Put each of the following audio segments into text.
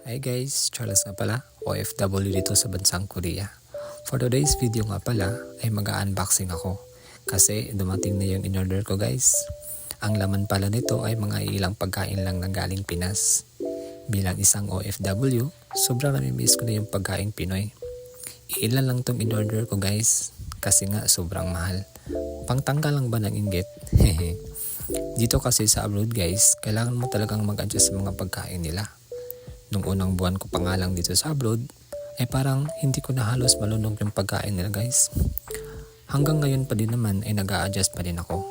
Hi guys, Charles nga pala, OFW dito sa bansang Korea. For today's video nga pala ay mag-unboxing ako kasi dumating na yung in-order ko guys. Ang laman pala nito ay mga ilang pagkain lang na galing Pinas. Bilang isang OFW, sobrang namimiss ko na yung pagkain Pinoy. Ilan lang tong in-order ko guys kasi nga sobrang mahal. Pangtanggal lang ba ng inggit? Dito kasi sa abroad guys, kailangan mo talagang mag-adjust sa mga pagkain nila. Nung unang buwan ko pa nga lang dito sa abroad, ay parang hindi ko na halos malunod yung pagkain nila guys. Hanggang ngayon pa din naman ay nag-a-adjust pa din ako.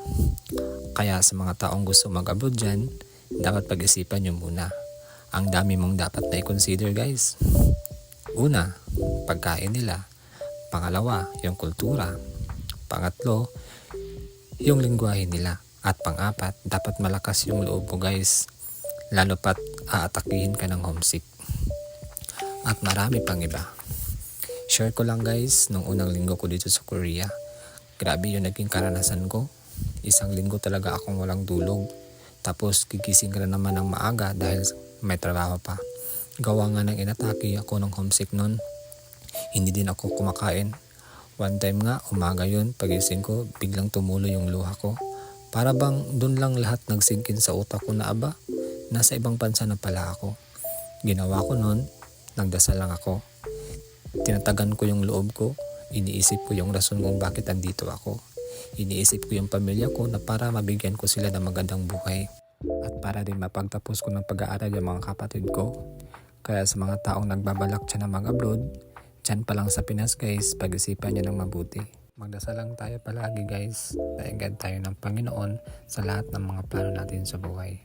Kaya sa mga taong gusto mag-abroad dyan, dapat pag-isipan nyo muna. Ang dami mong dapat na i-consider guys. Una, pagkain nila. Pangalawa, yung kultura. Pangatlo, yung lingwahe nila. At pang-apat, dapat malakas yung loob mo guys. Lalo pat aatakihin ka ng homesick. At marami pang iba. Share ko lang guys, nung unang linggo ko dito sa Korea. Grabe yung naging karanasan ko. Isang linggo talaga akong walang tulog. Tapos gigising ka na naman ng maaga dahil may trabaho pa. Gawa nga ng inatake ako ng homesick nun. Hindi din ako kumakain. One time nga, umaga yun, pagising ko, biglang tumulo yung luha ko. Para bang dun lang lahat nagsinkin sa utak ko na aba, nasa ibang bansa na pala ako. Ginawa ko nun, nagdasal lang ako. Tinatagan ko yung loob ko, iniisip ko yung rason kung bakit andito ako. Iniisip ko yung pamilya ko na para mabigyan ko sila ng magandang buhay. At para din mapagtapos ko ng pag-aaral yung mga kapatid ko. Kaya sa mga taong nagbabalak siya na mag-abroad, dyan pa lang sa Pinas guys, pag-isipan niya ng mabuti. Magdasal lang tayo palagi guys, naigad tayo ng Panginoon sa lahat ng mga plano natin sa buhay.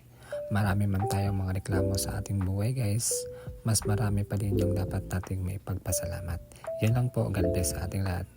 Marami man tayong mga reklamo sa ating buhay guys, mas marami pa din yung dapat nating may pagpasalamat. Yan lang po, God bless sa ating lahat.